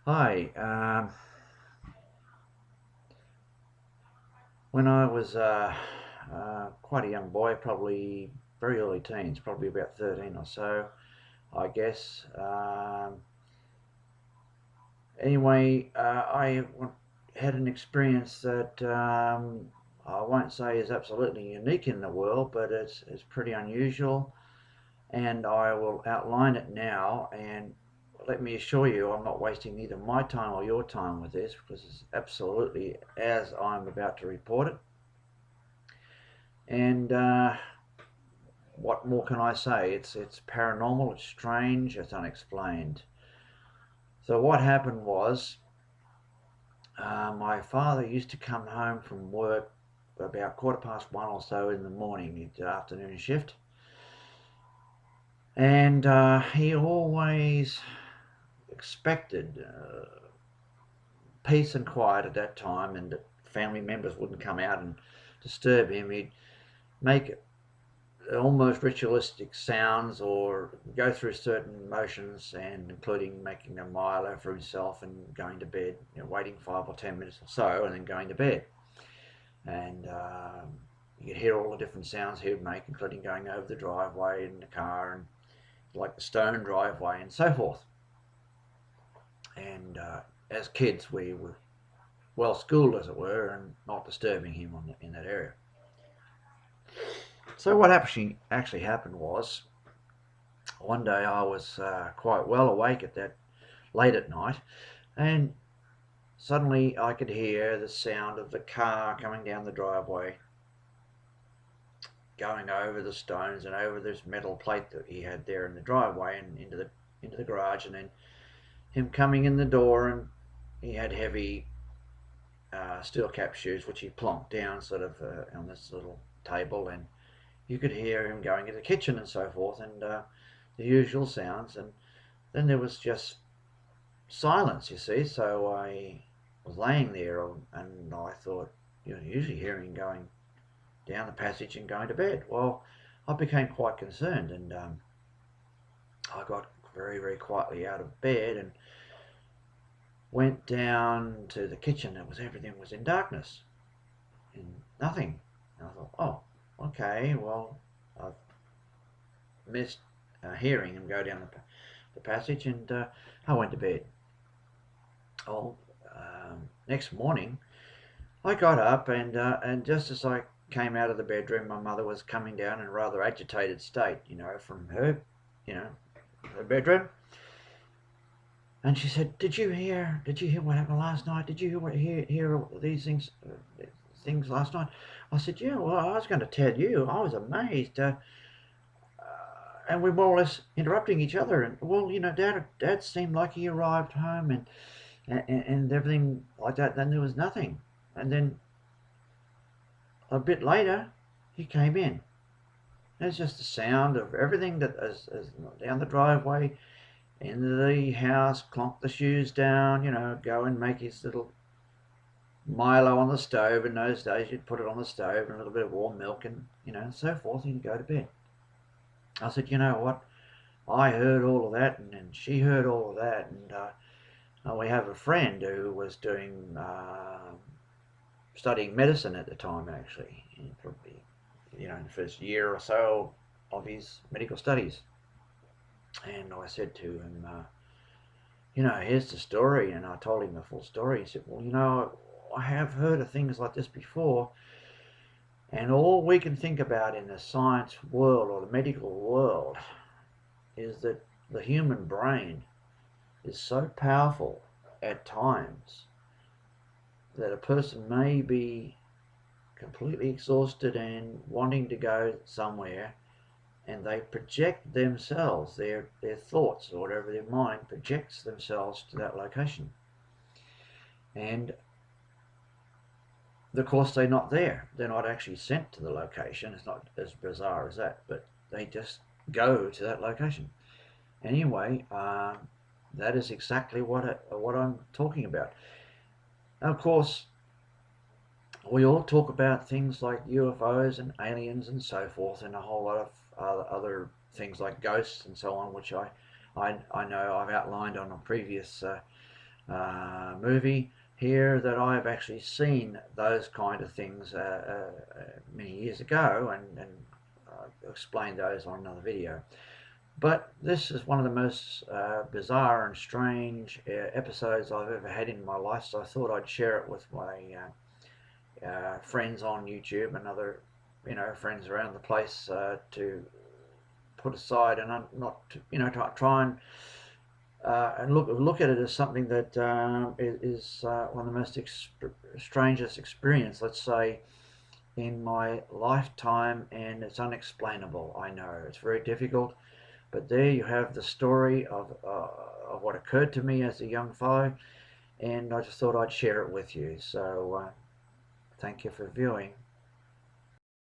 Hi. When I was quite a young boy, probably very early teens, probably about 13 or so, I guess. I had an experience that I won't say is absolutely unique in the world, but it's pretty unusual, and I will outline it now. And let me assure you, I'm not wasting either my time or your time with this because it's absolutely as I'm about to report it. And what more can I say? It's paranormal, it's strange, it's unexplained. So what happened was, my father used to come home from work about 1:15 or so in the morning, the afternoon shift, and he always expected peace and quiet at that time, and that family members wouldn't come out and disturb him. He'd make almost ritualistic sounds or go through certain motions, and including making a Milo for himself and going to bed, waiting 5 or 10 minutes or so and then going to bed. And you could hear all the different sounds he would make, including going over the driveway in the car and like the stone driveway and so forth. And as kids, we were well schooled, as it were, and not disturbing him in that area. So what actually happened was, one day I was quite well awake at that late at night, and suddenly I could hear the sound of the car coming down the driveway, going over the stones and over this metal plate that he had there in the driveway and into the garage, and then him coming in the door, and he had heavy steel cap shoes which he plonked down sort of on this little table, and you could hear him going into the kitchen and so forth, and the usual sounds, and then there was just silence, you see. So I was laying there, and I thought, usually hearing going down the passage and going to bed. Well, I became quite concerned, and I got very, very quietly out of bed and went down to the kitchen. Everything was in darkness and nothing. And I thought, oh, okay, well, I've missed hearing him go down the passage, and I went to bed. Oh, next morning I got up, and just as I came out of the bedroom, my mother was coming down in a rather agitated state, from her, you know, her bedroom, and she said, "Did you hear? Did you hear what happened last night? Did you hear these things last night?" I said, "Yeah. Well, I was going to tell you. I was amazed." And we more or less interrupting each other, and well, Dad seemed like he arrived home, and everything like that. Then there was nothing, and then a bit later, he came in. There's just the sound of everything that is down the driveway, into the house, clonk the shoes down, go and make his little Milo on the stove. In those days, you'd put it on the stove and a little bit of warm milk, and and so forth, and you go to bed. I said, you know what? I heard all of that, and she heard all of that, and we have a friend who was doing studying medicine at the time, actually, probably in the first year or so of his medical studies. And I said to him, here's the story. And I told him the full story. He said, well, I have heard of things like this before. And all we can think about in the science world or the medical world is that the human brain is so powerful at times that a person may be completely exhausted and wanting to go somewhere, and they project themselves, their thoughts or whatever, their mind projects themselves to that location, and of course they're not there, they're not actually sent to the location. It's not as bizarre as that, but they just go to that location anyway. That is exactly what I'm talking about. Now, of course, we all talk about things like UFOs and aliens and so forth, and a whole lot of other things like ghosts and so on, which I know I've outlined on a previous movie here that I've actually seen those kind of things many years ago, and explained those on another video. But this is one of the most bizarre and strange episodes I've ever had in my life, so I thought I'd share it with my friends on YouTube and other, friends around the place to put aside and not to, try and look at it as something that is one of the most strangest experience, let's say, in my lifetime, and it's unexplainable. I know it's very difficult, but there you have the story of what occurred to me as a young fellow, and I just thought I'd share it with you. So thank you for viewing.